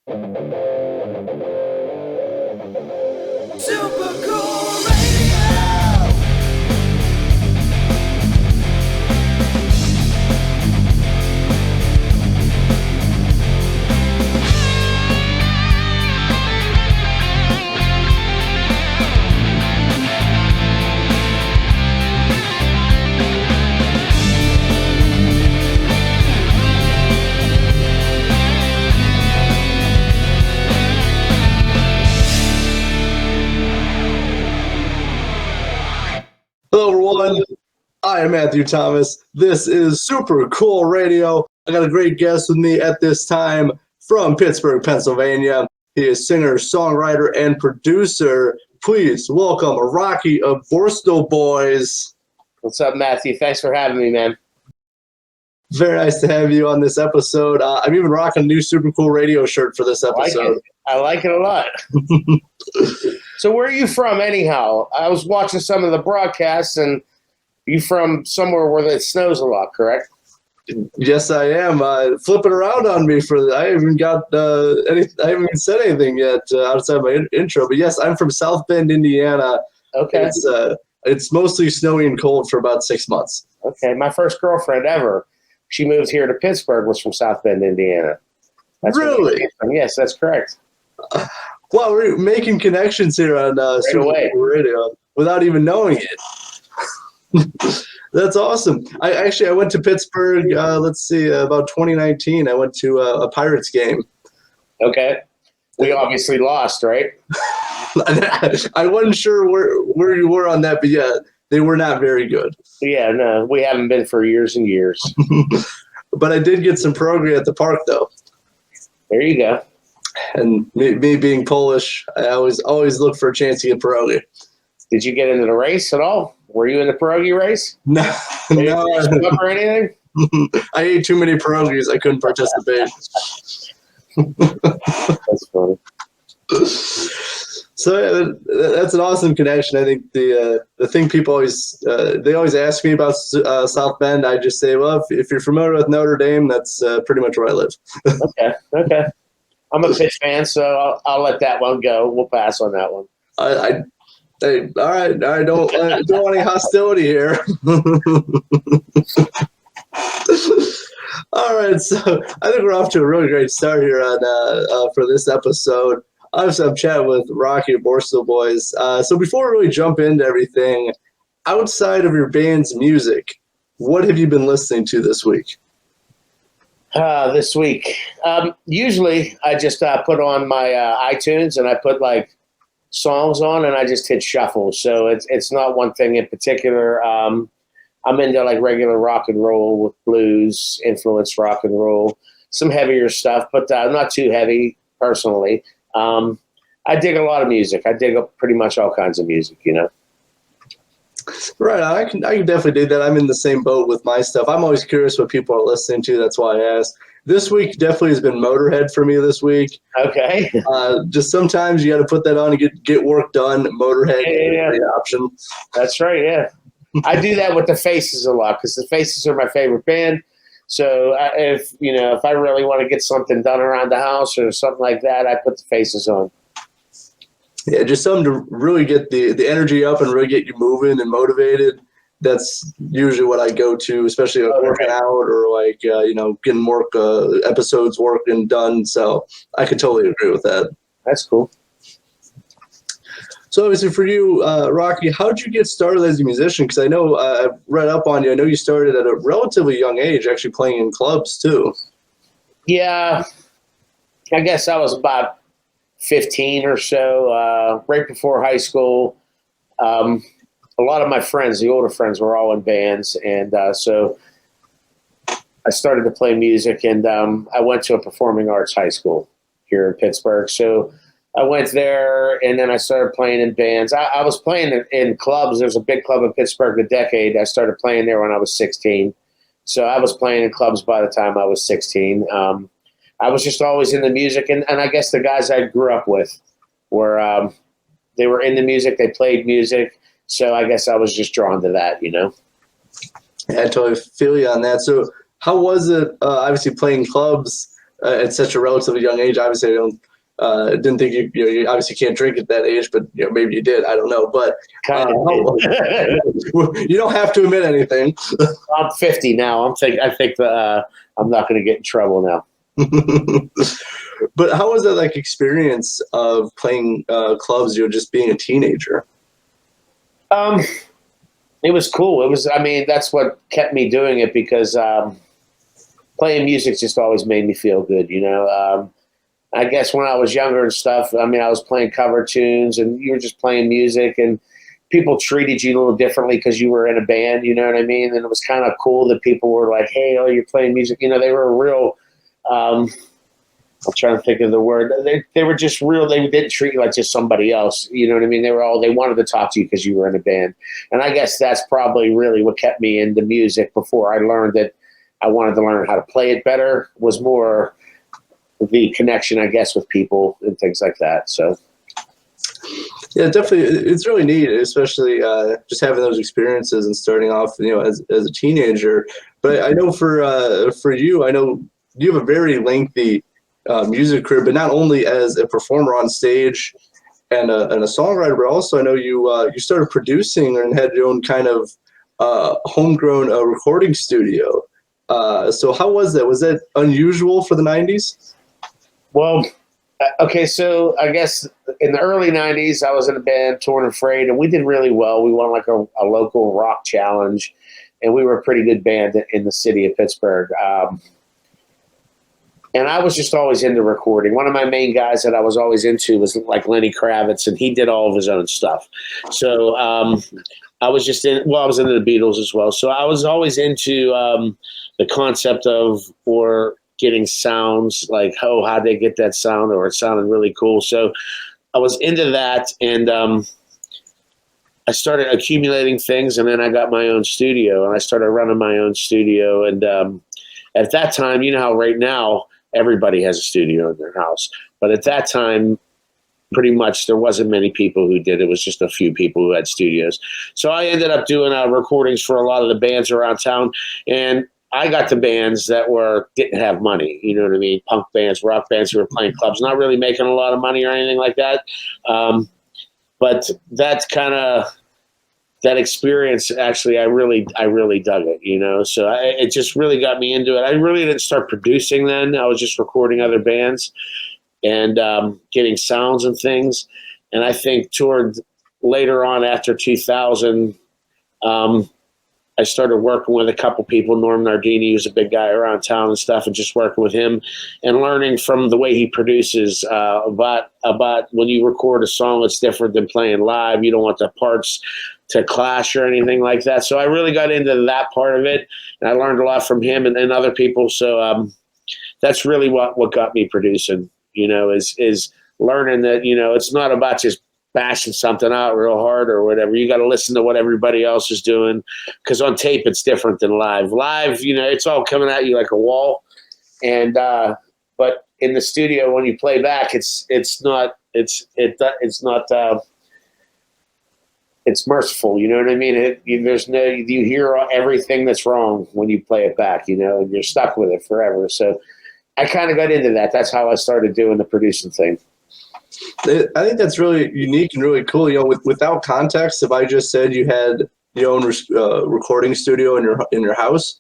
Super cool radio. Hello, everyone. I am Matthew Thomas. This is Super Cool Radio. I got a great guest with me at this time from Pittsburg, Pennsylvania. He is singer, songwriter, and producer. Please welcome Lamonde of Borstal Boys. What's up, Matthew? Thanks for having me, man. Very nice to have you on this episode. I'm even rocking a new Super Cool Radio shirt for this episode. I like it a lot. So where are you from anyhow? I was watching some of the broadcasts, and you from somewhere where it snows a lot, correct? Yes, I am. Flip it around on me for I haven't got I haven't even said anything yet outside my intro. But yes, I'm from South Bend, Indiana. Okay. It's mostly snowy and cold for about 6 months. Okay. My first girlfriend ever, she moved here to Pittsburgh, was from South Bend, Indiana. Really? Yes, that's correct. Well, we're making connections here on Super Cool Radio without even knowing it. That's awesome. I went to Pittsburgh, about 2019. I went to a Pirates game. Okay. We obviously lost, right? I wasn't sure where you were on that, but yeah, they were not very good. Yeah, no, we haven't been for years and years. But I did get some pierogi at the park, though. There you go. And me being Polish, I always look for a chance to get pierogi. Did you get into the race at all? Were you in the pierogi race? No. Up or anything? I ate too many pierogies. I couldn't participate. That's funny. So yeah, that's an awesome connection. I think the thing people always ask me about South Bend, I just say, well, if you're familiar with Notre Dame, that's pretty much where I live. Okay. I'm a Pitt fan, so I'll let that one go. We'll pass on that one. All right. I don't want any hostility here. All right, so I think we're off to a really great start here on for this episode. Obviously, I'm chatting with Lamonde of Borstal Boys. So before we really jump into everything, outside of your band's music, what have you been listening to this week? This week, usually I just put on my iTunes and I put like songs on and I just hit shuffle. So it's not one thing in particular. I'm into like regular rock and roll with blues, influenced rock and roll, some heavier stuff, but not too heavy personally. I dig a lot of music. I dig up pretty much all kinds of music, you know. Right, I can definitely do that. I'm in the same boat with my stuff. I'm always curious what people are listening to. That's why I asked. This week definitely has been Motorhead for me this week. Okay. Just sometimes you got to put that on and get work done. Motorhead is the option. That's right, yeah. I do that with the Faces a lot because the Faces are my favorite band. So if I really want to get something done around the house or something like that, I put the Faces on. Yeah, just something to really get the energy up and really get you moving and motivated. That's usually what I go to, especially working out or like, getting work episodes worked and done. So I could totally agree with that. That's cool. So obviously for you, Rocky, how did you get started as a musician? Because I know I've read up on you. I know you started at a relatively young age, actually playing in clubs too. Yeah, I guess I was about 15 or so, right before high school. A lot of my friends, the older friends, were all in bands, and so I started to play music, and I went to a performing arts high school here in Pittsburgh. So I went there, and then I started playing in bands. I was playing in clubs. There's a big club in Pittsburgh, The Decade. I started playing there when I was 16. So I was playing in clubs by the time I was 16. I was just always into music, and I guess the guys I grew up with were they were into music, they played music, so I guess I was just drawn to that, you know. Yeah, I totally feel you on that. So how was it, obviously playing clubs, at such a relatively young age. Obviously, I don't didn't think you obviously can't drink at that age, but maybe you did. I don't know, but you don't have to admit anything. I'm 50 now. I think that I'm not going to get in trouble now. But how was that like experience of playing clubs? Just being a teenager. It was cool. It was. I mean, that's what kept me doing it because playing music just always made me feel good. I guess when I was younger and stuff, I mean, I was playing cover tunes and you were just playing music and people treated you a little differently because you were in a band, you know what I mean? And it was kind of cool that people were like, hey, you're playing music. They were real, I'm trying to think of the word. They were just real. They didn't treat you like just somebody else. You know what I mean? They wanted to talk to you because you were in a band. And I guess that's probably really what kept me into music before I learned that I wanted to learn how to play it better was more the connection, I guess, with people and things like that. So, yeah, definitely, it's really neat, especially just having those experiences and starting off, as a teenager. But I know for you, I know you have a very lengthy music career, but not only as a performer on stage and a songwriter, but also I know you started producing and had your own kind of homegrown recording studio. So how was that? Was that unusual for the 90s? Well, okay, so I guess in the early 90s, I was in a band, Torn and Frayed, and we did really well. We won like a local rock challenge, and we were a pretty good band in the city of Pittsburgh. And I was just always into recording. One of my main guys that I was always into was like Lenny Kravitz, and he did all of his own stuff. So I was into the Beatles as well. So I was always into the concept of getting sounds like, how'd they get that sound, or it sounded really cool. So I was into that, and I started accumulating things, and then I got my own studio, and I started running my own studio. And at that time, how right now everybody has a studio in their house, but at that time, pretty much there wasn't many people who did. It was just a few people who had studios. So I ended up doing recordings for a lot of the bands around town, and I got the bands that didn't have money, you know what I mean? Punk bands, rock bands who were playing clubs, not really making a lot of money or anything like that. But that's kind of that experience. Actually, I really dug it, So it just really got me into it. I really didn't start producing then. I was just recording other bands and getting sounds and things. And I think toward later on after 2000. I started working with a couple people, Norm Nardini, who's a big guy around town and stuff, and just working with him and learning from the way he produces about when you record a song, it's different than playing live. You don't want the parts to clash or anything like that. So I really got into that part of it, and I learned a lot from him and other people. So that's really what got me producing, is learning that, it's not about just bashing something out real hard or whatever. You got to listen to what everybody else is doing, because on tape it's different than live. Live, it's all coming at you like a wall, and but in the studio when you play back, it's merciful. You know what I mean? You hear everything that's wrong when you play it back, and you're stuck with it forever. So I kind of got into that. That's how I started doing the producing thing. I think that's really unique and really cool. Without context, if I just said you had your own recording studio in your house,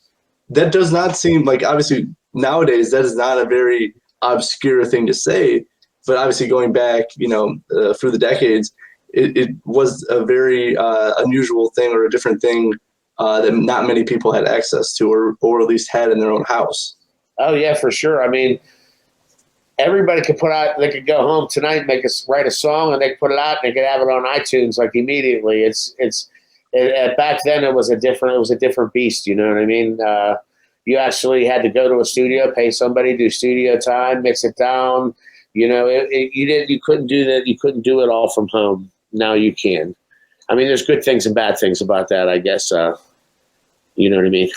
that does not seem like, obviously nowadays that is not a very obscure thing to say. But obviously going back, through the decades, it was a very unusual thing or a different thing that not many people had access to, or at least had in their own house. Oh yeah, for sure. I mean, everybody could they could go home tonight, write a song, and they could put it out, and they could have it on iTunes like immediately. Back then it was a different beast. You know what I mean? You actually had to go to a studio, pay somebody, do studio time, mix it down. You couldn't do that. You couldn't do it all from home. Now you can. I mean, there's good things and bad things about that, I guess. You know what I mean?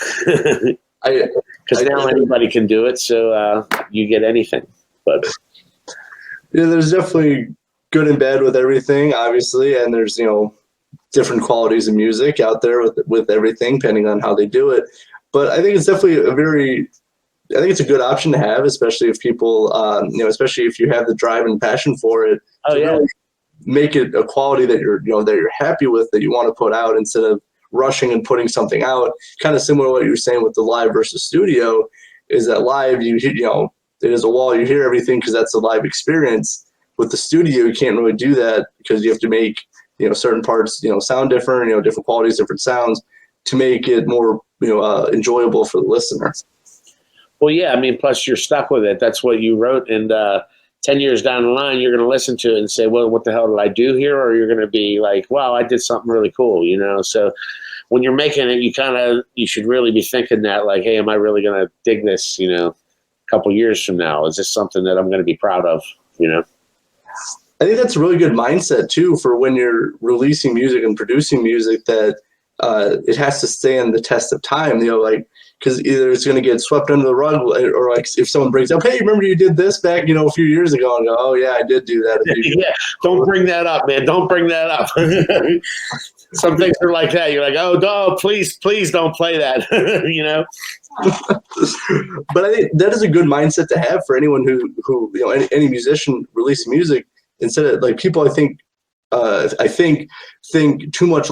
Because now anybody can do it, so you get anything. But yeah, there's definitely good and bad with everything, obviously, and there's different qualities of music out there with everything, depending on how they do it. But I think it's definitely a very I think it's a good option to have, especially if people, especially if you have the drive and passion for it. Oh, yeah. Really make it a quality that you're happy with, that you want to put out, instead of rushing and putting something out. Kind of similar to what you were saying with the live versus studio, is that live, there's a wall, you hear everything because that's a live experience. With the studio, you can't really do that because you have to make, certain parts, sound different, different qualities, different sounds, to make it more, enjoyable for the listener. Well, yeah, I mean, plus you're stuck with it. That's what you wrote, and 10 years down the line, you're going to listen to it and say, well, what the hell did I do here? Or you're going to be like, wow, I did something really cool, So when you're making it, you should really be thinking that, like, hey, am I really going to dig this, a couple years from now? Is this something that I'm going to be proud of, I think that's a really good mindset, too, for when you're releasing music and producing music, that it has to stand the test of time, because either it's going to get swept under the rug, or like if someone brings up, hey, remember you did this back, a few years ago, and go, oh, yeah, I did do that. Yeah, don't bring that up, man. Don't bring that up. Some things are like that. You're like, oh, please don't play that, But I think that is a good mindset to have for anyone who any musician releasing music. Instead of, like, people, I think too much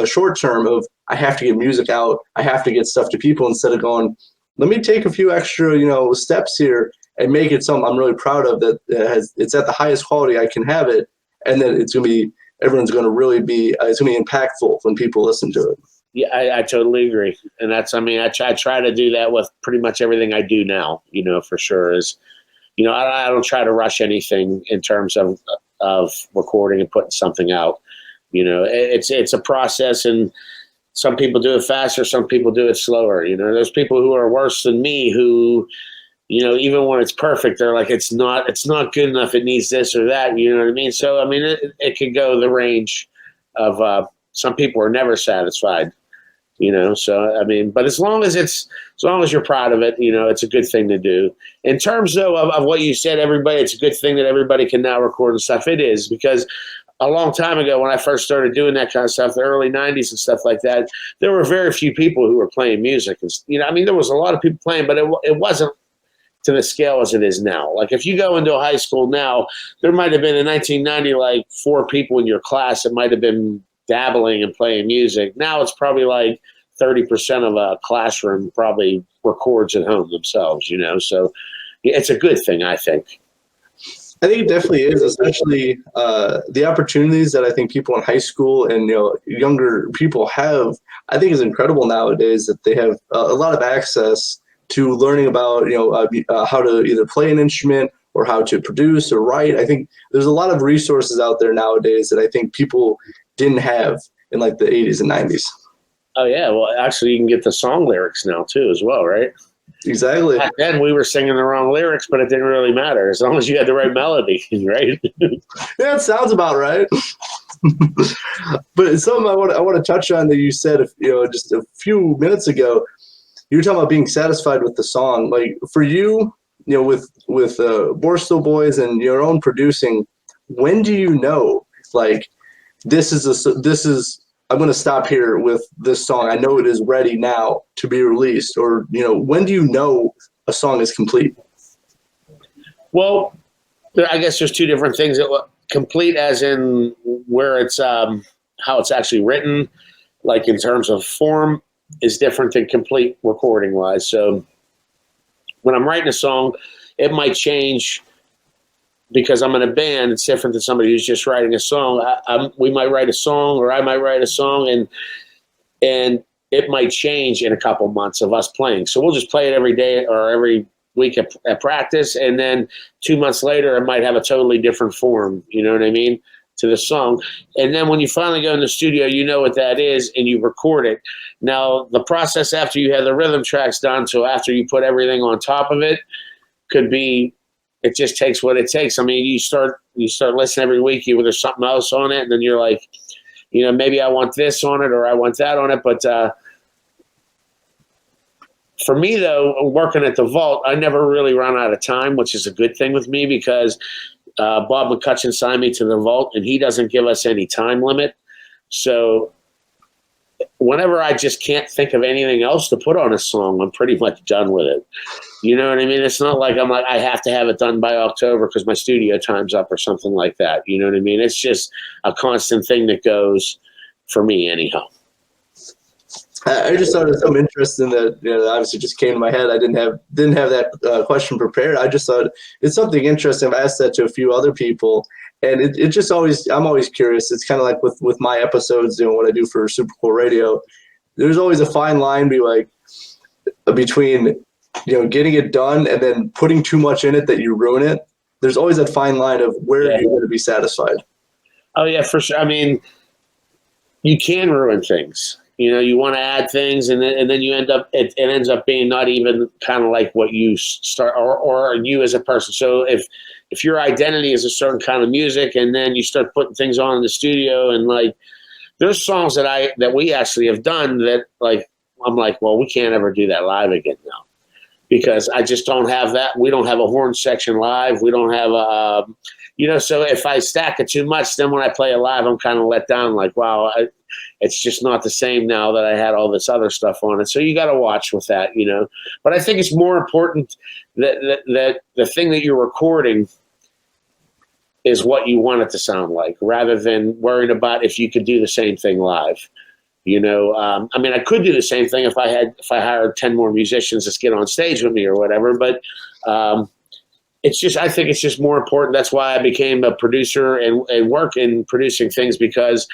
short term of, I have to get music out, I have to get stuff to people, instead of going, let me take a few extra steps here and make it something I'm really proud of, that it's at the highest quality I can have it, and then everyone's going to really be, it's going to be impactful when people listen to it. Yeah, I totally agree. And that's, I try to do that with pretty much everything I do now, for sure, is, I don't try to rush anything in terms of recording and putting something out. It's a process, and some people do it faster, some people do it slower. There's people who are worse than me who, even when it's perfect, they're like, it's not good enough, it needs this or that. You know what I mean? So, it could go the range of, some people are never satisfied, so, but as long as you're proud of it, it's a good thing to do. In terms of what you said, it's a good thing that everybody can now record and stuff. It is, because a long time ago, when I first started doing that kind of stuff, the early 90s and stuff like that, there were very few people who were playing music. And, there was a lot of people playing, but it wasn't to the scale as it is now. Like, if you go into a high school now, there might have been in 1990, like 4 people in your class that might have been dabbling and playing music. Now it's probably like 30% of a classroom probably records at home themselves, so it's a good thing, I think. I think it definitely is, especially the opportunities that I think people in high school and younger people have, I think is incredible nowadays, that they have a lot of access to learning about how to either play an instrument or how to produce or write. I think there's a lot of resources out there nowadays that I think people didn't have in like the 80s and 90s. Oh, yeah. Well, actually, you can get the song lyrics now, too, as well, right? Exactly. Back then, we were singing the wrong lyrics, but it didn't really matter as long as you had the right melody, right? Yeah, it sounds about right. But something I want to touch on that you said, just a few minutes ago. You were talking about being satisfied with the song. Like, for you, with Borstal Boys and your own producing, when do you know, like, this is I'm going to stop here with this song. I know it is ready now to be released. Or, when do you know a song is complete? Well, I guess there's 2 different things. Complete as in where it's how it's actually written, like in terms of form, is different than complete recording-wise. So when I'm writing a song, it might change because I'm in a band. It's different than somebody who's just writing a song. We might write a song, or I might write a song, and it might change in a couple months of us playing. So we'll just play it every day or every week at practice, and then 2 months later, it might have a totally different form. You know what I mean? To the song. And then when you finally go in the studio, you know what that is, and you record it. Now, the process after you have the rhythm tracks done, so after you put everything on top of it, could be, it just takes what it takes. You start listening every week, there's something else on it, and then you're like, maybe I want this on it or I want that on it. But for me, though, working at the Vault, I never really run out of time, which is a good thing with me, because Bob McCutcheon signed me to the Vault, and he doesn't give us any time limit. So whenever I just can't think of anything else to put on a song, I'm pretty much done with it. You know what I mean? It's not like I'm like, I have to have it done by October because my studio time's up or something like that. You know what I mean? It's just a constant thing that goes for me anyhow. I just thought it was so interesting that, obviously just came to my head. I didn't have that question prepared. I just thought it's something interesting. I've asked that to a few other people, and it just always, I'm always curious. It's kind of like with my episodes, what I do for Super Cool Radio. There's always a fine line between getting it done and then putting too much in it that you ruin it. There's always that fine line of where you're going to be satisfied. Oh yeah, for sure. I mean, you can ruin things. You want to add things, and then you end up, it ends up being not even kind of like what you start, or you as a person. So if your identity is a certain kind of music, and then you start putting things on in the studio, and like there's songs that we actually have done that like I'm like, well, we can't ever do that live again now, because I just don't have that. We don't have a horn section live. We don't have a so if I stack it too much, then when I play it live, I'm kind of let down. Like, wow, it's just not the same now that I had all this other stuff on it. So you got to watch with that, But I think it's more important that the thing that you're recording is what you want it to sound like, rather than worrying about if you could do the same thing live. I mean, I could do the same thing if I hired 10 more musicians to get on stage with me or whatever, but I think it's just more important. That's why I became a producer and work in producing things, because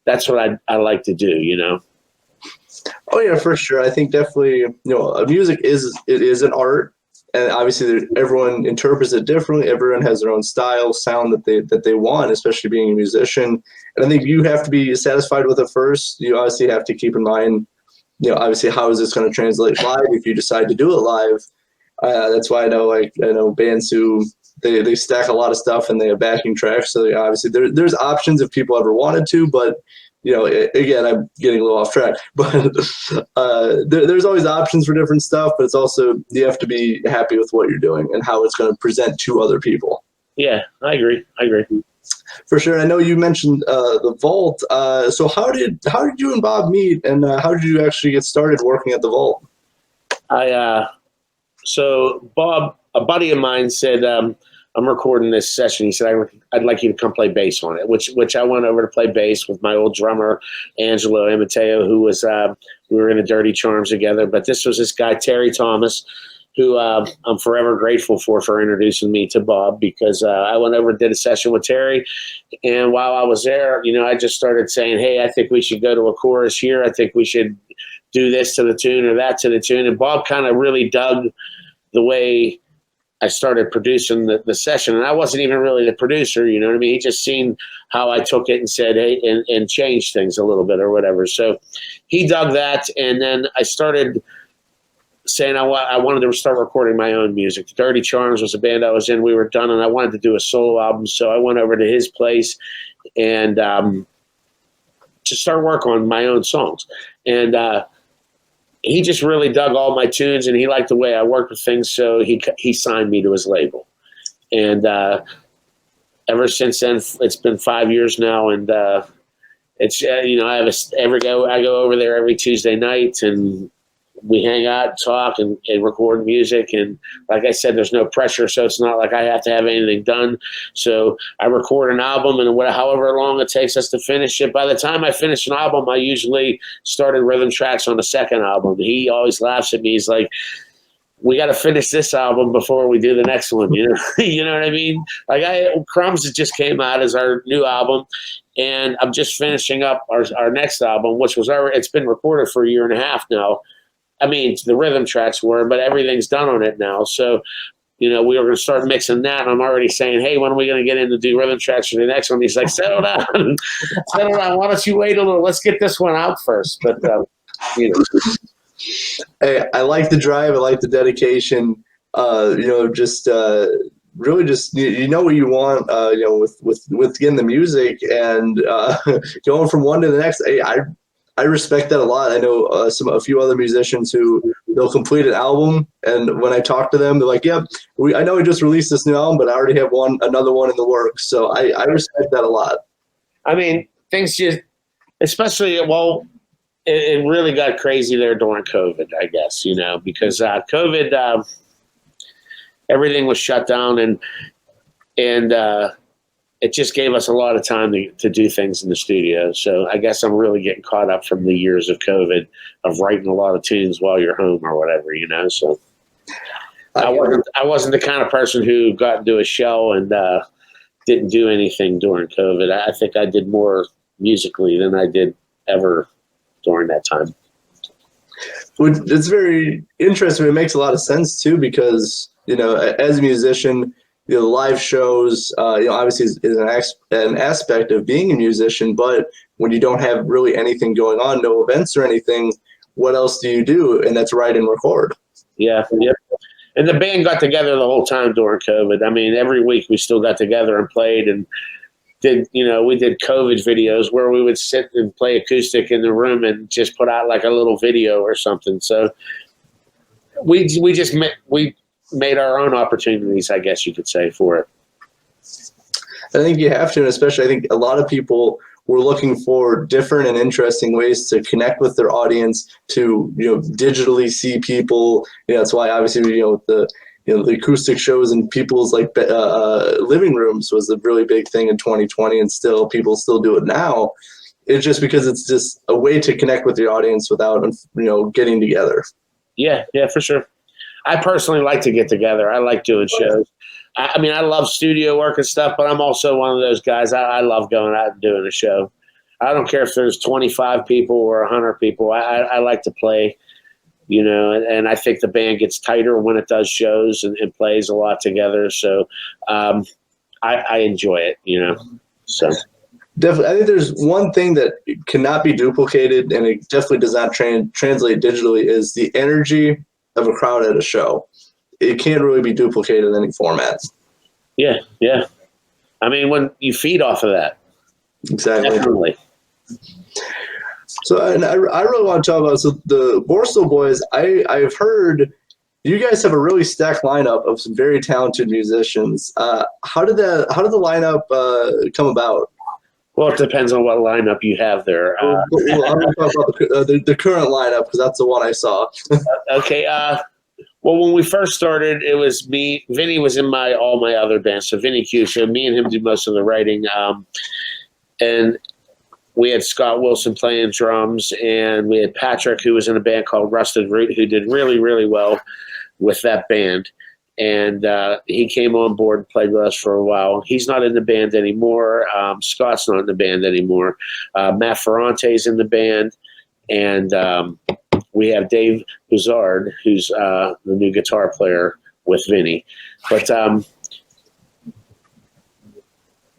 that's what I like to do, Oh yeah, for sure. I think definitely, music is an art, and obviously everyone interprets it differently. Everyone has their own style, sound that they want, especially being a musician. And I think you have to be satisfied with it first. You obviously have to keep in mind, obviously how is this going to translate live if you decide to do it live. That's why I know bands who they stack a lot of stuff and they have backing tracks. So obviously there's options if people ever wanted to, but again, I'm getting a little off track, but there's always options for different stuff, but it's also, you have to be happy with what you're doing and how it's going to present to other people. Yeah, I agree. For sure. I know you mentioned the Vault. So how did you and Bob meet, and how did you actually get started working at the Vault? So Bob, a buddy of mine, said, I'm recording this session. He said, I'd like you to come play bass on it, which I went over to play bass with my old drummer, Angelo Amateo, who was, we were in the Dirty Charms together. But this was this guy, Terry Thomas, who I'm forever grateful for introducing me to Bob, because I went over and did a session with Terry. And while I was there, I just started saying, hey, I think we should go to a chorus here. I think we should do this to the tune or that to the tune. And Bob kind of really dug the way I started producing the session. And I wasn't even really the producer, you know what I mean? He just seen how I took it and said, hey, and changed things a little bit or whatever. So he dug that. And then I started saying I wanted to start recording my own music. The Dirty Charms was a band I was in. We were done, and I wanted to do a solo album. So I went over to his place and to start work on my own songs. And he just really dug all my tunes, and he liked the way I worked with things. So he signed me to his label. And ever since then, it's been 5 years now. And it's, I go over there every Tuesday night, and we hang out, talk, and record music. And like I said, there's no pressure, so it's not like I have to have anything done. So I record an album, and however long it takes us to finish it. By the time I finish an album, I usually started rhythm tracks on the second album. He always laughs at me. He's like, we got to finish this album before we do the next one. You know what I mean? Like Crumbs just came out as our new album, and I'm just finishing up our next album, which was it's been recorded for a year and a half now. I mean, the rhythm tracks were, but everything's done on it now. So, we were going to start mixing that. And I'm already saying, hey, when are we going to get in to do rhythm tracks for the next one? He's like, settle down. Settle down. Why don't you wait a little? Let's get this one out first. But, Hey, I like the drive. I like the dedication. Just really just, what you want, with getting the music and going from one to the next. Hey, I respect that a lot. I know a few other musicians who they'll complete an album, and when I talk to them, they're like, "Yep, I know we just released this new album, but I already have another one in the works." So I respect that a lot. I mean, things just, especially it really got crazy there during COVID, I guess, because COVID, everything was shut down, and it just gave us a lot of time to do things in the studio. So I guess I'm really getting caught up from the years of COVID of writing a lot of tunes while you're home or whatever, So I wasn't the kind of person who got into a shell and didn't do anything during COVID. I think I did more musically than I did ever during that time. It's very interesting. It makes a lot of sense too, because as a musician, live shows, obviously is an aspect of being a musician. But when you don't have really anything going on, no events or anything, what else do you do? And that's write and record. Yeah. And the band got together the whole time during COVID. I mean, every week we still got together and played and we did COVID videos where we would sit and play acoustic in the room and just put out like a little video or something. So we made our own opportunities, I guess you could say, for it. I think you have to, and especially I think a lot of people were looking for different and interesting ways to connect with their audience, to digitally see people. That's why obviously the acoustic shows in people's living rooms was a really big thing in 2020, and people still do it now. It's just because it's just a way to connect with your audience without getting together. Yeah, for sure. I personally like to get together. I like doing shows. I mean, I love studio work and stuff, but I'm also one of those guys. I love going out and doing a show. I don't care if there's 25 people or 100 people. I like to play, and I think the band gets tighter when it does shows and plays a lot together. So I enjoy it, So definitely, I think there's one thing that cannot be duplicated, and it definitely does not translate digitally, is the energy of a crowd at a show. It can't really be duplicated in any format. Yeah. I mean, when you feed off of that. Exactly. Definitely. So, and I really want to talk about the Borstal Boys. I've heard you guys have a really stacked lineup of some very talented musicians. How did the lineup come about? Well, it depends on what lineup you have there. I'm going to talk about the current lineup, because that's the one I saw. Okay. Well, when we first started, it was me. Vinny was in all my other bands. So Vinny Q. So me and him do most of the writing. And we had Scott Wilson playing drums, and we had Patrick, who was in a band called Rusted Root, who did really, really well with that band. And he came on board and played with us for a while. He's not in the band anymore. Scott's not in the band anymore. Matt Ferrante's in the band. And we have Dave Buzard, who's the new guitar player with Vinny. But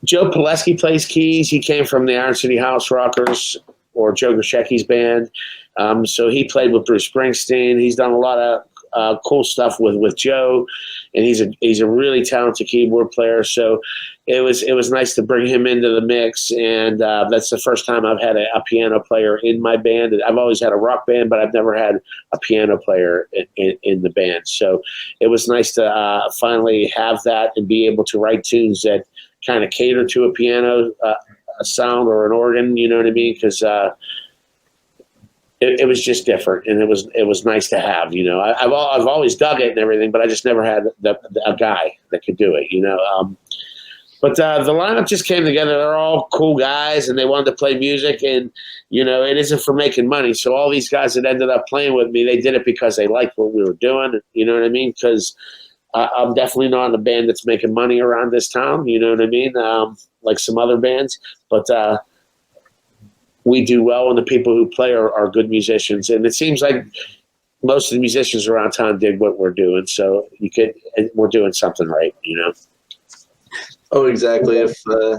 Joe Pileski plays keys. He came from the Iron City House Rockers, or Joe Grishecki's band. So he played with Bruce Springsteen. He's done a lot of cool stuff with Joe, and he's a really talented keyboard player. So it was nice to bring him into the mix, and that's the first time I've had a piano player in my band. I've always had a rock band, but I've never had a piano player in the band. So it was nice to finally have that and be able to write tunes that kind of cater to a piano a sound or an organ. You know what I mean? Because it was just different, and it was nice to have. I've always dug it and everything, but I just never had a guy that could do it. But the lineup just came together. They're all cool guys, and they wanted to play music, and it isn't for making money. So all these guys that ended up playing with me, they did it because they liked what we were doing. You know what I mean? Because I'm definitely not in a band that's making money around this town. You know what I mean? Like some other bands, but we do well, and the people who play are good musicians. And it seems like most of the musicians around town dig what we're doing. So we're doing something right, Oh, exactly. If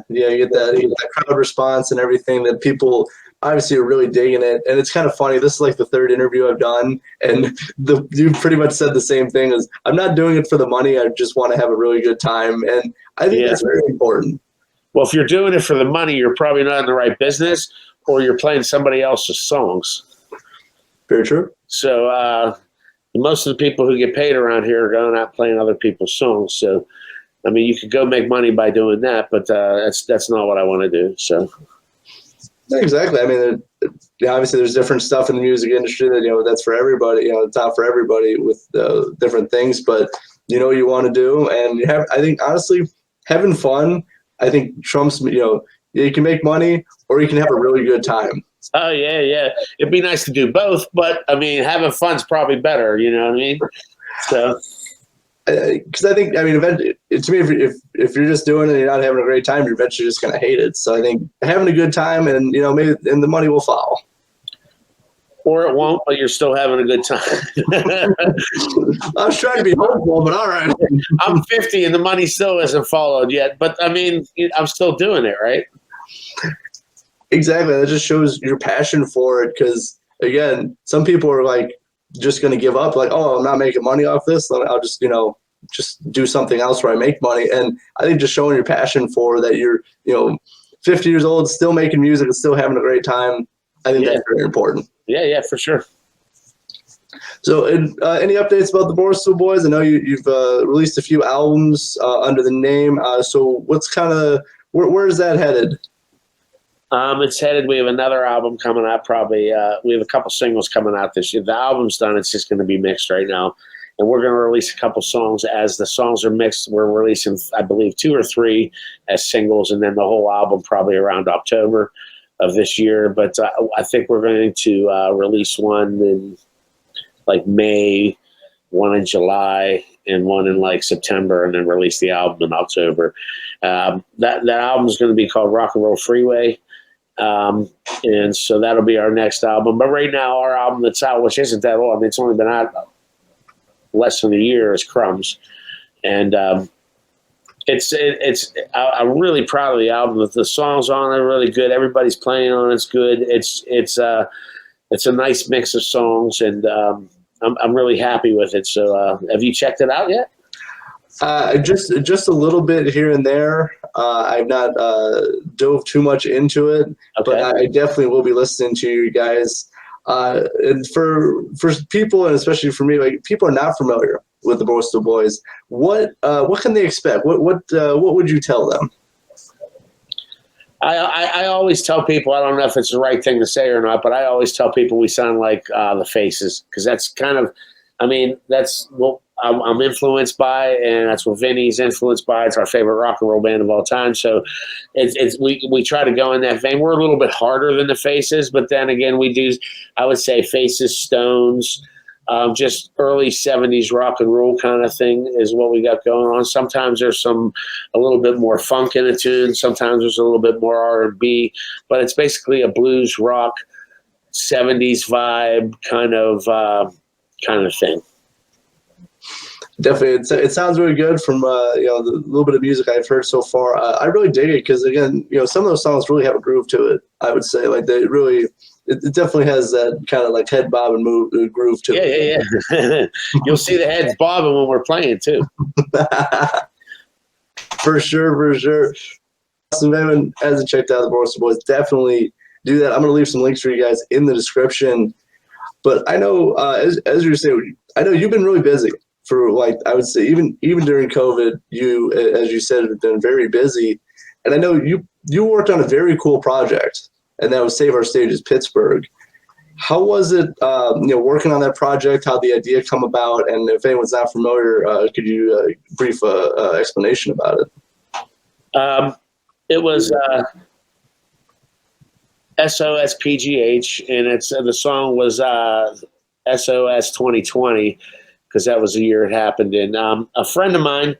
you get that crowd response and everything, that people obviously are really digging it. And it's kind of funny. This is like the third interview I've done, and you pretty much said the same thing. As I'm not doing it for the money. I just want to have a really good time, and I think that's very important. Well, if you're doing it for the money, you're probably not in the right business, or you're playing somebody else's songs. Very true. So most of the people who get paid around here are going out playing other people's songs. So, I mean, you could go make money by doing that, but that's not what I want to do. So, Exactly. I mean, obviously there's different stuff in the music industry that, that's for everybody, it's not for everybody with different things, but you want to do. And I think honestly, having fun, I think trumps, you can make money or you can have a really good time. Oh yeah, yeah. It'd be nice to do both, but I mean, having fun's probably better. You know what I mean? So, because I think, eventually, to me, if you're just doing it and you're not having a great time, you're eventually just going to hate it. So I think having a good time and maybe and the money will follow. Or it won't, but you're still having a good time. I was trying to be hopeful, but all right. I'm 50 and the money still hasn't followed yet, but I mean, I'm still doing it, right? Exactly. That just shows your passion for it. Because again, some people are like just going to give up. Like, oh, I'm not making money off this. I'll just, just do something else where I make money. And I think just showing your passion for that, you're, 50 years old, still making music and still having a great time. I think that's very important. Yeah, for sure. So, any updates about the Borstal Boys? I know you've released a few albums under the name. So, what's kind of where is that headed? It's headed. We have another album coming out. Probably we have a couple singles coming out this year. The album's done. It's just going to be mixed right now, and we're going to release a couple songs. As the songs are mixed, we're releasing, I believe, 2 or 3 as singles, and then the whole album probably around October of this year. But I think we're going to release one in like May, one in July, and one in like September, and then release the album in October. That album is going to be called Rock and Roll Freeway. And so that'll be our next album. But right now, our album that's out, which isn't that old, I mean, it's only been out less than a year, is Crumbs. And I'm really proud of the album. The songs on it are really good. Everybody's playing on it's good. It's a nice mix of songs, and I'm really happy with it. So have you checked it out yet? Just a little bit here and there. I've not dove too much into it, but I definitely will be listening to you guys. And for people, and especially for me, like people are not familiar with the Borstal Boys. What can they expect? What would you tell them? I always tell people, I don't know if it's the right thing to say or not, but I always tell people we sound like the Faces, because that's kind of, I mean, that's what I'm influenced by, and that's what Vinny's influenced by. It's our favorite rock and roll band of all time. So we try to go in that vein. We're a little bit harder than the Faces, but then again, we do, I would say, Faces, Stones, just early 70s rock and roll kind of thing is what we got going on. Sometimes there's a little bit more funk in a tune. Sometimes there's a little bit more R&B, but it's basically a blues rock 70s vibe kind of thing. Definitely, it sounds really good from the little bit of music I've heard so far. I really dig it because again, some of those songs really have a groove to it. I would say like they really, it definitely has that kind of like head bob and move groove to it. Yeah. You'll see the heads bobbing when we're playing too. For sure. So if anyone hasn't checked out the Borstal Boys, definitely do that. I'm going to leave some links for you guys in the description. But I know, as you were saying, I know you've been really busy. For like, I would say even during COVID, you, as you said, have been very busy. And I know you worked on a very cool project, and that was Save Our Stages Pittsburgh. How was it, working on that project? How'd the idea come about? And if anyone's not familiar, could you brief explanation about it? It was SOS PGH, and the song was SOS 2020. Because that was the year it happened. And a friend of mine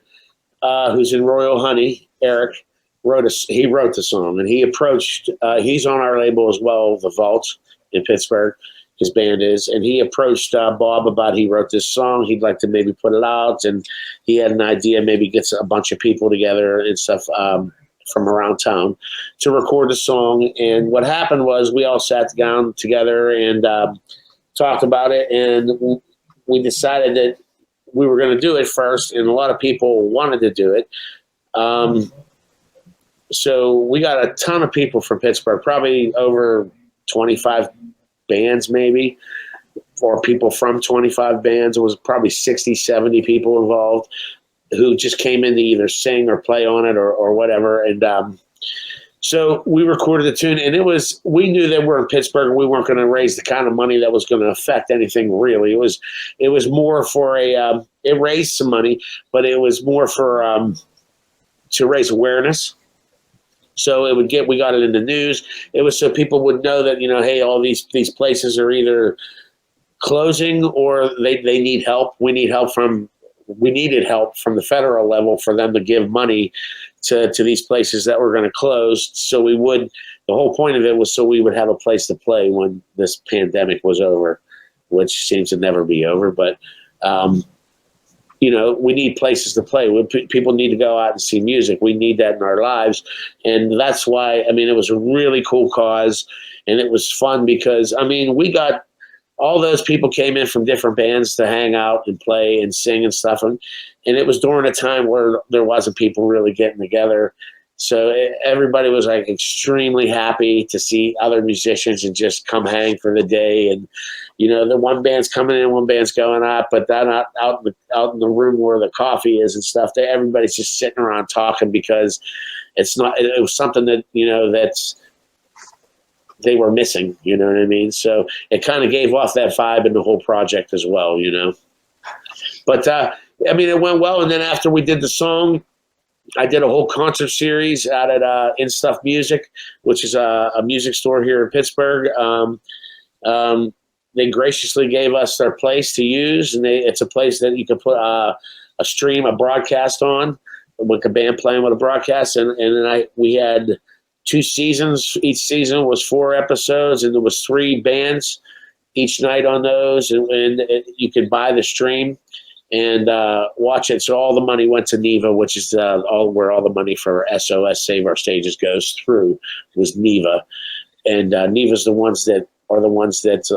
who's in Royal Honey, Eric, wrote the song, and he approached. He's on our label as well, The Vault in Pittsburgh. His band is, and he approached Bob about he wrote this song. He'd like to maybe put it out, and he had an idea, maybe get a bunch of people together and stuff from around town to record the song. And what happened was we all sat down together and talked about it, and we decided that we were going to do it first, and a lot of people wanted to do it. So we got a ton of people from Pittsburgh, probably over 25 bands maybe, or people from 25 bands. It was probably 60, 70 people involved who just came in to either sing or play on it or whatever. And So we recorded the tune, and we knew that we're in Pittsburgh and we weren't going to raise the kind of money that was going to affect anything really. It was more for it raised some money, but it was more for to raise awareness. So we got it in the news. It was so people would know that, hey, all these places are either closing or they need help. We needed help from the federal level for them to give money to these places that were going to close. So the whole point of it was so we would have a place to play when this pandemic was over, which seems to never be over. But, we need places to play. People need to go out and see music. We need that in our lives. And that's why, it was a really cool cause, and it was fun because, we got all those people came in from different bands to hang out and play and sing and stuff. And it was during a time where there wasn't people really getting together. So everybody was like extremely happy to see other musicians and just come hang for the day. And, the one band's coming in, one band's going out, but then out in the room where the coffee is and stuff, everybody's just sitting around talking because it was something that, they were missing, you know what I mean? So it kind of gave off that vibe in the whole project as well, But, it went well. And then after we did the song, I did a whole concert series out at In Stuff Music, which is a music store here in Pittsburgh. They graciously gave us their place to use, and it's a place that you can put a broadcast on, with a band playing with a broadcast. And then we had 2 seasons. Each season was 4 episodes, and there was 3 bands each night on those. And you could buy the stream and watch it. So all the money went to NEVA, which is where all the money for SOS Save Our Stages goes through, was NEVA. And NEVA's the ones that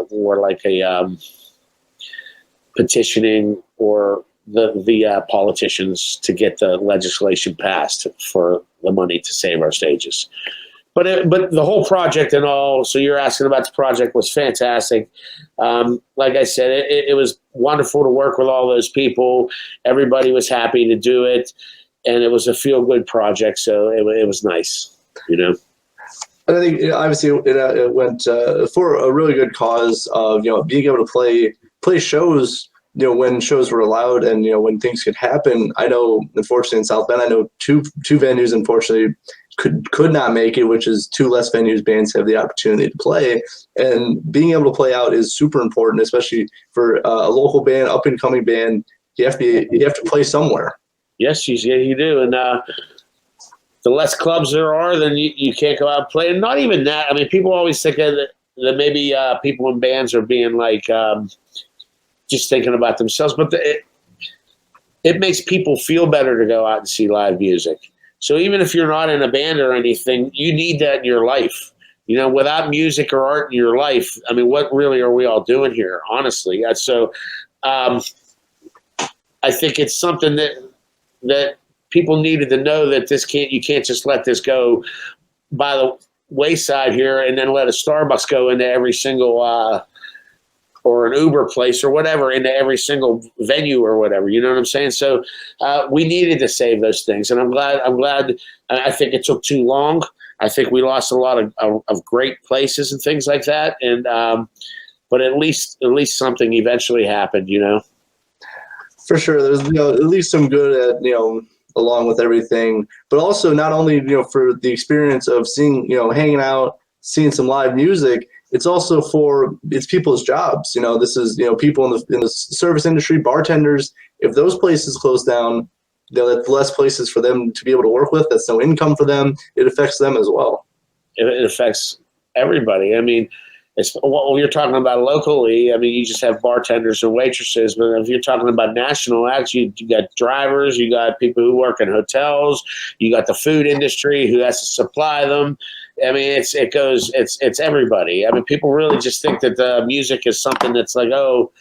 were like a petitioning or the politicians to get the legislation passed for the money to save our stages. But the whole project and all, so you're asking about the project, was fantastic. Like I said, it was wonderful to work with all those people. Everybody was happy to do it, and it was a feel-good project, so it was nice, And I think obviously it went for a really good cause of being able to play shows when shows were allowed and when things could happen. I know, unfortunately, in South Bend, I know two venues unfortunately could not make it, which is 2 less venues bands have the opportunity to play. And being able to play out is super important, especially for a local band, up and coming band. You have to play somewhere. Yes, you do, and the less clubs there are, then you can't go out and play. And not even that. People always think that maybe people in bands are being like just thinking about themselves, but it makes people feel better to go out and see live music. So even if you're not in a band or anything, you need that in your life. Without music or art in your life, what really are we all doing here, honestly? So I think it's something that people needed to know, that you can't just let this go by the wayside here and then let a Starbucks go into every single or an Uber place or whatever into every single venue or whatever. You know what I'm saying? So we needed to save those things, and I'm glad. I think it took too long. I think we lost a lot of great places and things like that. And but at least something eventually happened. For sure, there's at least some good at along with everything, but also not only for the experience of seeing hanging out, seeing some live music. It's also it's people's jobs. This is people in the service industry, bartenders. If those places close down, that's less places for them to be able to work with. That's no income for them. It affects them as well. It affects everybody. It's what you're talking about locally. You just have bartenders and waitresses, but if you're talking about national, actually, you got drivers, you got people who work in hotels, you got the food industry who has to supply them. It's everybody. People really just think that the music is something that's like, oh,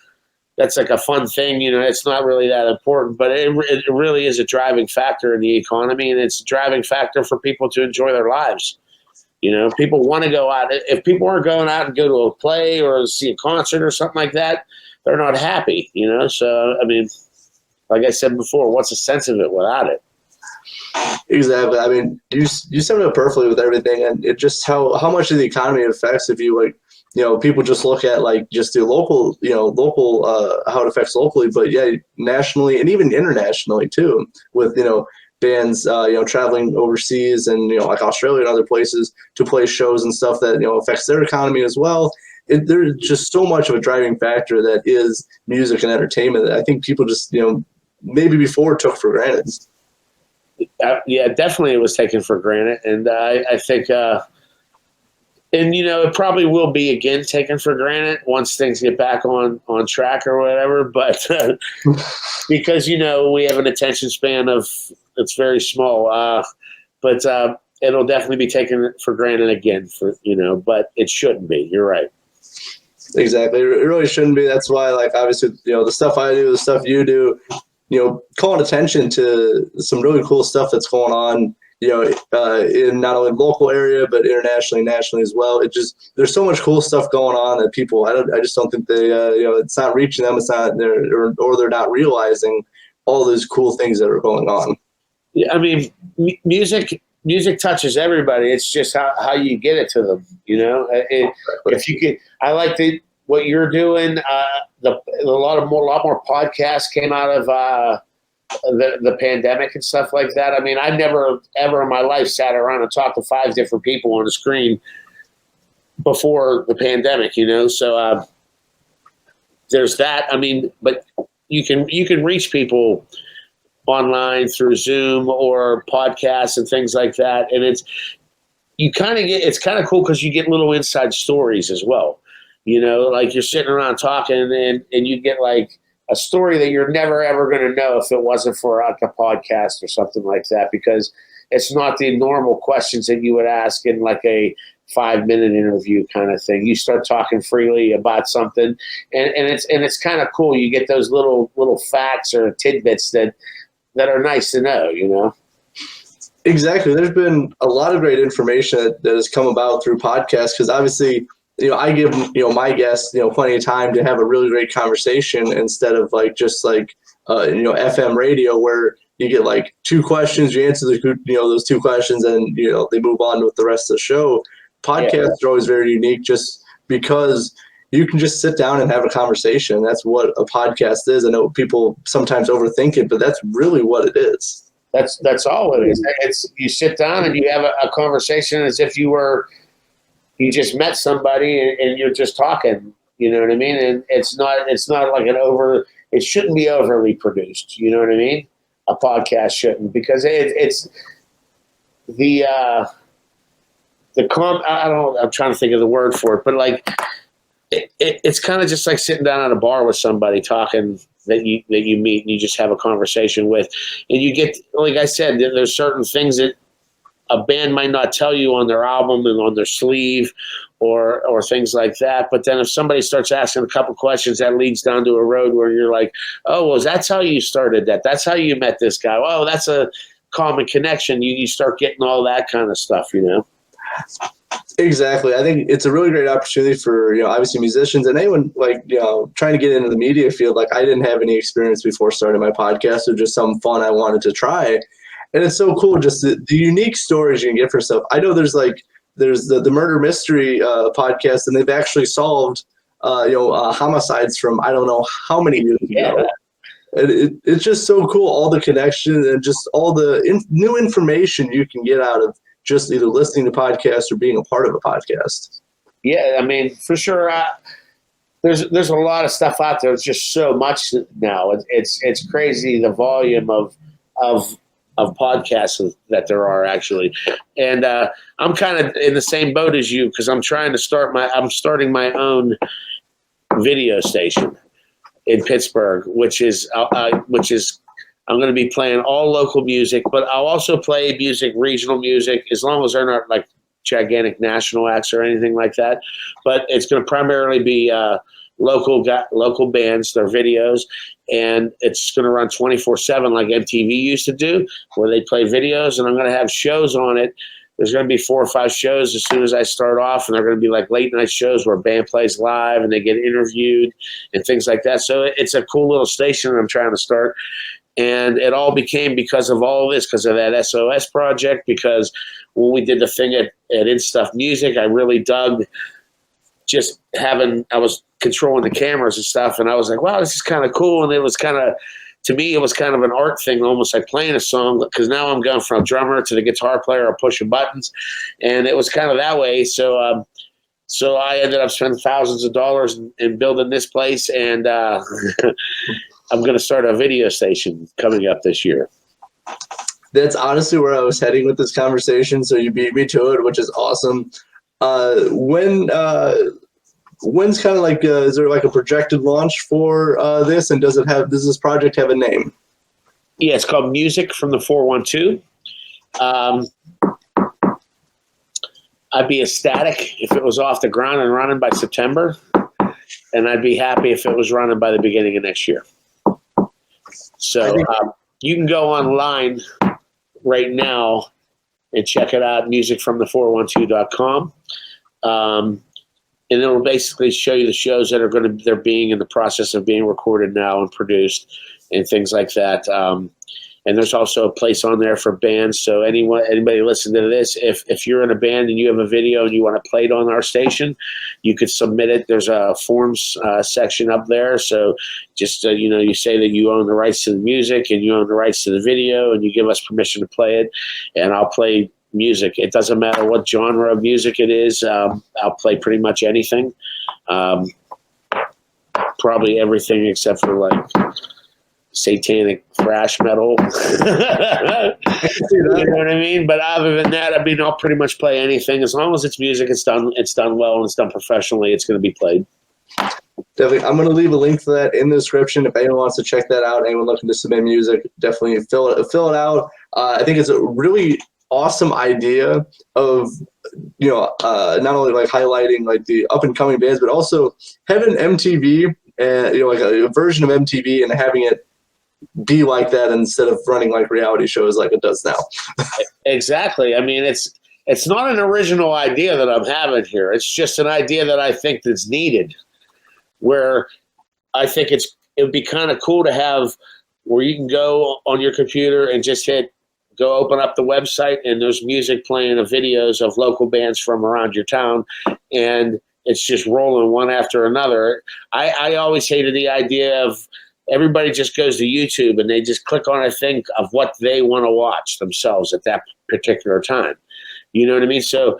that's like a fun thing. It's not really that important, but it really is a driving factor in the economy, and it's a driving factor for people to enjoy their lives. People want to go out. If people aren't going out and go to a play or see a concert or something like that, they're not happy, So, like I said before, what's the sense of it without it? Exactly. I mean, you summed it up perfectly with everything, and it just how much of the economy it affects if you like, people just look at like just the local, how it affects locally, but yeah, nationally and even internationally too, with bands, traveling overseas and like Australia and other places to play shows and stuff that affects their economy as well. There's just so much of a driving factor that is music and entertainment that I think people just maybe before took for granted. Yeah, definitely it was taken for granted. And I think, and it probably will be again taken for granted once things get back on track or whatever. But because, we have an attention span it's very small. But it'll definitely be taken for granted again but it shouldn't be. You're right. Exactly. It really shouldn't be. That's why, like, obviously, the stuff I do, the stuff you do, calling attention to some really cool stuff that's going on, in not only the local area, but internationally, nationally as well. There's so much cool stuff going on that people, I just don't think they, it's not reaching them. It's not there, or they're not realizing all those cool things that are going on. Yeah. I mean, music touches everybody. It's just how you get it to them. If you could, I like what you're doing. A lot more podcasts came out of the pandemic and stuff like that. I mean, I've never ever in my life sat around and talked to 5 different people on a screen before the pandemic. So there's that. I mean, but you can reach people online through Zoom or podcasts and things like that, and it's kind of cool because you get little inside stories as well. Like you're sitting around talking and you get like a story that you're never ever going to know if it wasn't for like a podcast or something like that, because it's not the normal questions that you would ask in like a 5-minute interview kind of thing. You start talking freely about something, and it's kind of cool. You get those little facts or tidbits that are nice to know. Exactly. There's been a lot of great information that has come about through podcasts, because obviously, I give, my guests, plenty of time to have a really great conversation instead of like just like, FM radio where you get like 2 questions, you answer those 2 questions, and, they move on with the rest of the show. Podcasts are always very unique just because you can just sit down and have a conversation. That's what a podcast is. I know people sometimes overthink it, but that's really what it is. That's all it is. It's you sit down and you have a conversation as if you just met somebody and you're just talking. You know what I mean? And it's not like it shouldn't be overly produced. You know what I mean? A podcast shouldn't, because it's I don't know. I'm trying to think of the word for it, but like it's kind of just like sitting down at a bar with somebody talking that you meet and you just have a conversation with, and you get, like I said, there's certain things that a band might not tell you on their album and on their sleeve or things like that. But then if somebody starts asking a couple questions, that leads down to a road where you're like, oh, well, that's how you started that. That's how you met this guy. Oh, that's a common connection. You start getting all that kind of stuff, Exactly. I think it's a really great opportunity for, obviously musicians and anyone like, trying to get into the media field. Like, I didn't have any experience before starting my podcast, or just some fun I wanted to try. And it's so cool, just the unique stories you can get for stuff. I know there's the murder mystery podcast, and they've actually solved homicides from I don't know how many years ago. And it's just so cool, all the connections and just all the new information you can get out of just either listening to podcasts or being a part of a podcast. Yeah, I mean, for sure. There's a lot of stuff out there. It's just so much now. It's crazy, the volume of podcasts that there are actually. And I'm kind of in the same boat as you, because I'm starting my own video station in Pittsburgh, which is I'm going to be playing all local music, but I'll also play regional music, as long as they're not like gigantic national acts or anything like that. But it's going to primarily be local bands, their videos, and it's going to run 24/7 like MTV used to do, where they play videos, and I'm going to have shows on it. There's going to be 4 or 5 shows as soon as I start off, and they're going to be like late night shows where a band plays live and they get interviewed and things like that. So it's a cool little station I'm trying to start. And it all became because of all of this, because of that SOS project, because when we did the thing at In Stuff Music, I really dug just I was controlling the cameras and stuff, and I was like, wow, this is kind of cool. And it was kind of, to me, it was kind of an art thing, almost like playing a song, because now I'm going from drummer to the guitar player or pushing buttons, and it was kind of that way. So I ended up spending thousands of dollars in building this place, and I'm going to start a video station coming up this year. That's honestly where I was heading with this conversation, so you beat me to it, which is awesome. When's kind of like, is there like a projected launch for this, and does this project have a name? Yeah, it's called Music from the 412. I'd be ecstatic if it was off the ground and running by September, and I'd be happy if it was running by the beginning of next year. So you can go online right now and check it out, musicfromthe412.com. And it'll basically show you the shows that they're being in the process of being recorded now and produced and things like that. And there's also a place on there for bands. So anybody listening to this, if you're in a band and you have a video and you want to play it on our station, you could submit it. There's a forms section up there. So just, you say that you own the rights to the music and you own the rights to the video, and you give us permission to play it, and I'll play music. It doesn't matter what genre of music it is. I'll play pretty much anything. Probably everything except for like satanic thrash metal. You know what I mean? But other than that, I'll pretty much play anything. As long as it's music, it's done well, and it's done professionally, it's going to be played. Definitely. I'm going to leave a link to that in the description. If anyone wants to check that out, anyone looking to submit music, definitely fill it out. I think it's a really awesome idea of, not only like highlighting like the up and coming bands, but also having MTV and, like a version of MTV and having it be like that instead of running like reality shows like it does now. Exactly. I mean, it's not an original idea that I'm having here. It's just an idea that I think that's needed, where I think it would be kind of cool to have where you can go on your computer and just go open up the website, and there's music playing of videos of local bands from around your town, and it's just rolling one after another. I always hated the idea of everybody just goes to YouTube and they just click on a thing of what they want to watch themselves at that particular time. You know what I mean? So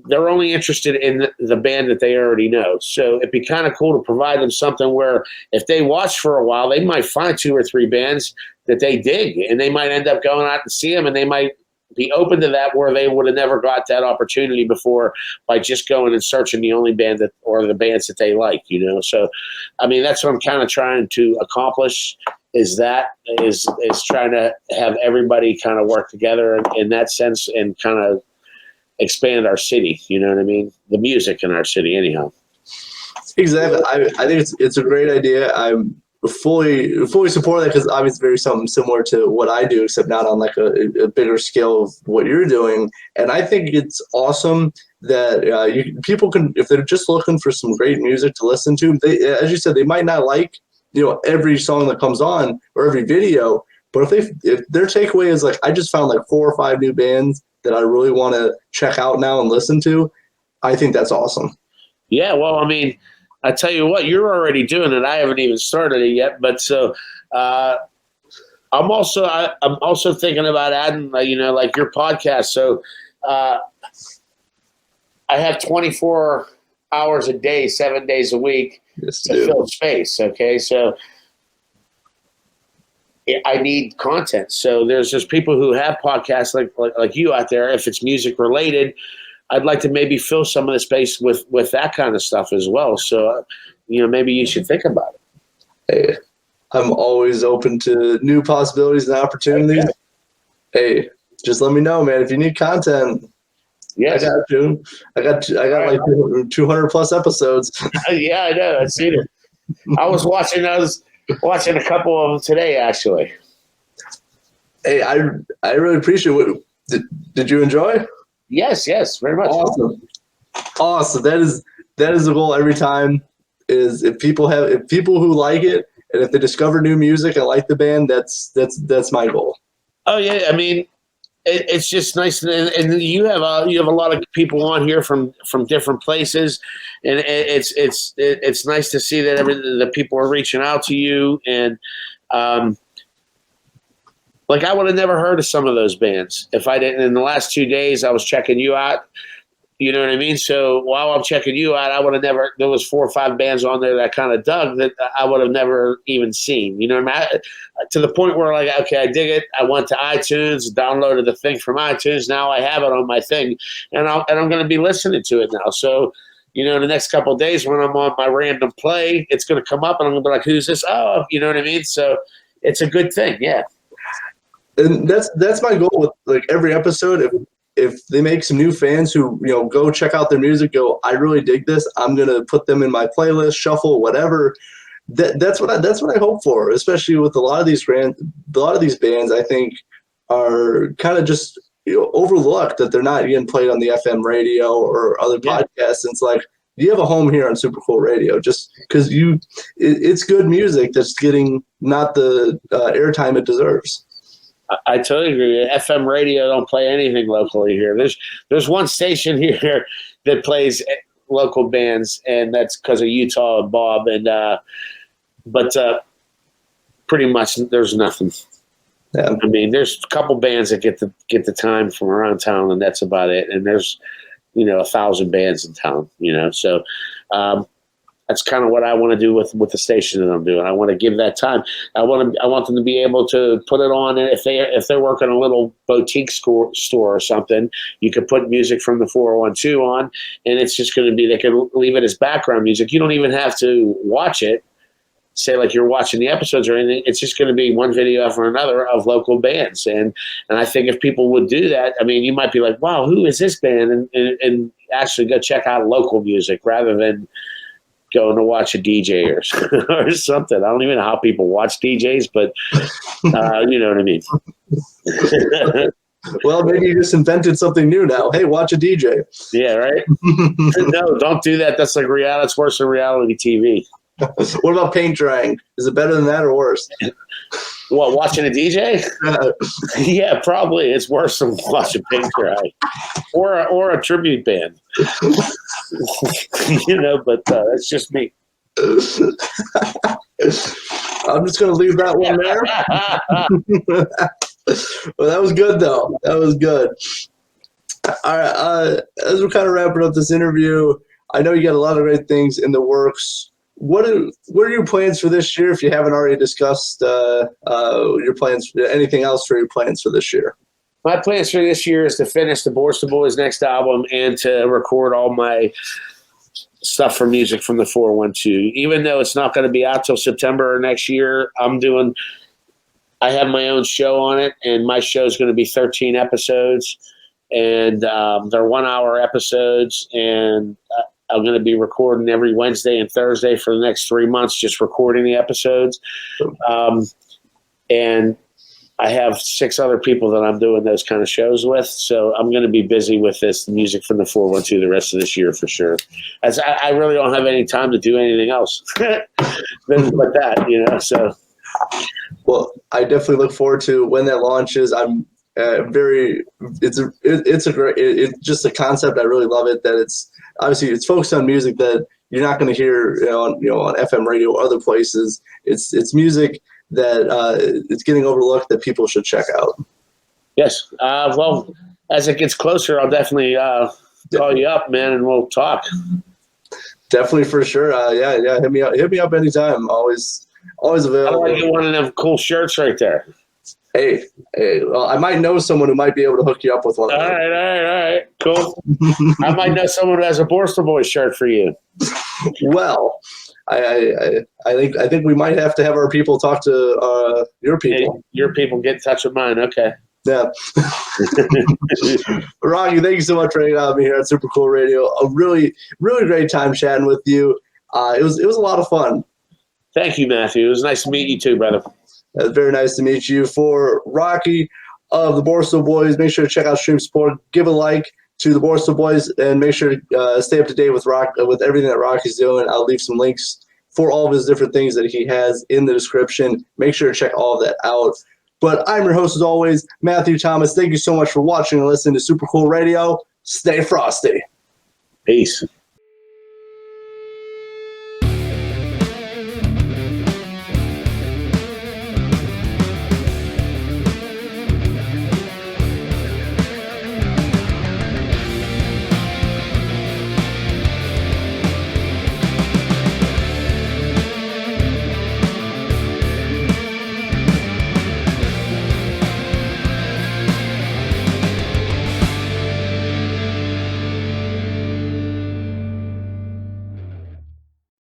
they're only interested in the band that they already know. So it'd be kind of cool to provide them something where if they watch for a while, they might find 2 or 3 bands that they dig, and they might end up going out and see them, and they might be open to that where they would have never got that opportunity before by just going and searching the only band or the bands that they like, So, I mean, that's what I'm kind of trying to accomplish is trying to have everybody kind of work together in that sense and kind of expand our city, you know what I mean? The music in our city anyhow. Exactly. I think it's a great idea. I'm fully support that because obviously it's very something similar to what I do, except not on like a bigger scale of what you're doing. And I think it's awesome that people can, if they're just looking for some great music to listen to, as you said, they might not like every song that comes on or every video, but if their takeaway is like, I just found like 4 or 5 new bands that I really want to check out now and listen to, I think that's awesome. Yeah, well, I mean, I tell you what, you're already doing it. I haven't even started it yet, but so I'm also thinking about adding, like your podcast. So I have 24 hours a day, 7 days a week to fill space. Okay, so I need content. So there's just people who have podcasts like you out there. If it's music related, I'd like to maybe fill some of the space with that kind of stuff as well. So, maybe you should think about it. Hey, I'm always open to new possibilities and opportunities. Okay. Hey, just let me know, man. If you need content, yes. I got you. I got like 200 plus episodes. Yeah, I know. I've seen it. I was watching a couple of them today, actually. Hey, I really appreciate it. Did you enjoy? Yes, very much. Awesome. That is the goal every time. Is if people who like it And if they discover new music and like the band, that's my goal. Oh yeah, I mean, it's just nice, and you have a lot of people on here from different places, and it's nice to see that the people are reaching out to you, and like I would have never heard of some of those bands if I didn't. In the last 2 days, I was checking you out. You know what I mean? So while I'm checking you out, I would have never. There was 4 or 5 bands on there that kind of dug that I would have never even seen. You know what I mean? To the point where, like, okay, I dig it. I went to iTunes, downloaded the thing from iTunes. Now I have it on my thing, and I'm going to be listening to it now. So, you know, the next couple of days when I'm on my random play, it's going to come up, and I'm going to be like, "Who's this?" Oh, you know what I mean? So it's a good thing, yeah. And that's my goal with like every episode. If they make some new fans who, you know, go check out their music, go, I really dig this, I'm gonna put them in my playlist, shuffle, whatever. That's what I hope for, especially with a lot of these bands. I think are kind of just, you know, overlooked that they're not getting played on the FM radio or other podcasts. And it's like, you have a home here on Super Cool Radio, just because it's good music that's getting not the airtime it deserves. I totally agree. FM radio don't play anything locally here. There's one station here that plays local bands, and that's because of Utah and Bob. And but pretty much there's nothing. Yeah. I mean, there's a couple bands that get the time from around town, and that's about it. And there's 1,000 bands in town. So. That's kind of what I want to do with the station that I'm doing. I want to give that time. I want them to be able to put it on, and if they're working a little boutique store or something, you could put music from the 412 on, and it's just going to be, they can leave it as background music. You don't even have to watch it, say like you're watching the episodes or anything. It's just going to be one video after another of local bands, and I think if people would do that, I mean, you might be like, wow, who is this band, and actually go check out local music rather than going to watch a DJ or something. I don't even know how people watch DJs, but you know what I mean. Well, maybe you just invented something new now. Hey, watch a DJ. Yeah, right? No, don't do that. That's like reality. It's worse than reality TV. What about paint drying? Is it better than that or worse? What, watching a DJ? Yeah, probably. It's worse than watching paint dry. Or a tribute band. But that's just me. I'm just going to leave that one there. Well, that was good, though. That was good. All right, as we're kind of wrapping up this interview, I know you got a lot of great things in the works. What are your plans for this year, if you haven't already discussed your plans, anything else for your plans for this year? My plans for this year is to finish the Borstal Boys' next album and to record all my stuff for music from the 412. Even though it's not going to be out till September next year, I have my own show on it, and my show is going to be 13 episodes, and they're 1-hour episodes, and I'm going to be recording every Wednesday and Thursday for the next 3 months, just recording the episodes. And I have 6 other people that I'm doing those kind of shows with. So I'm going to be busy with this music from the 412 the rest of this year for sure. As I really don't have any time to do anything else than like that, so. Well, I definitely look forward to when that launches. I'm it's just a concept. I really love it, that it's obviously it's focused on music that you're not going to hear on FM radio or other places. It's music that it's getting overlooked that people should check out. Yes. Well, as it gets closer, I'll definitely call you up, man, and we'll talk. Definitely, for sure. Yeah. Hit me up anytime. Always available. I like get one of them cool shirts right there. Hey. Well, I might know someone who might be able to hook you up with one. All right. Cool. I might know someone who has a Borstal Boys shirt for you. Well, I think we might have to have our people talk to your people. Hey, your people get in touch with mine. Okay. Yeah. Rocky, thank you so much for hanging out with me here at Super Cool Radio. A really, really great time chatting with you. It was a lot of fun. Thank you, Matthew. It was nice to meet you too, brother. It was very nice to meet you. For Rocky of the Borstal Boys, make sure to check out Stream Support. Give a like to the Borstal Boys, and make sure to stay up to date with everything that Rocky's doing. I'll leave some links for all of his different things that he has in the description. Make sure to check all of that out. But I'm your host, as always, Matthew Thomas. Thank you so much for watching and listening to Super Cool Radio. Stay frosty. Peace.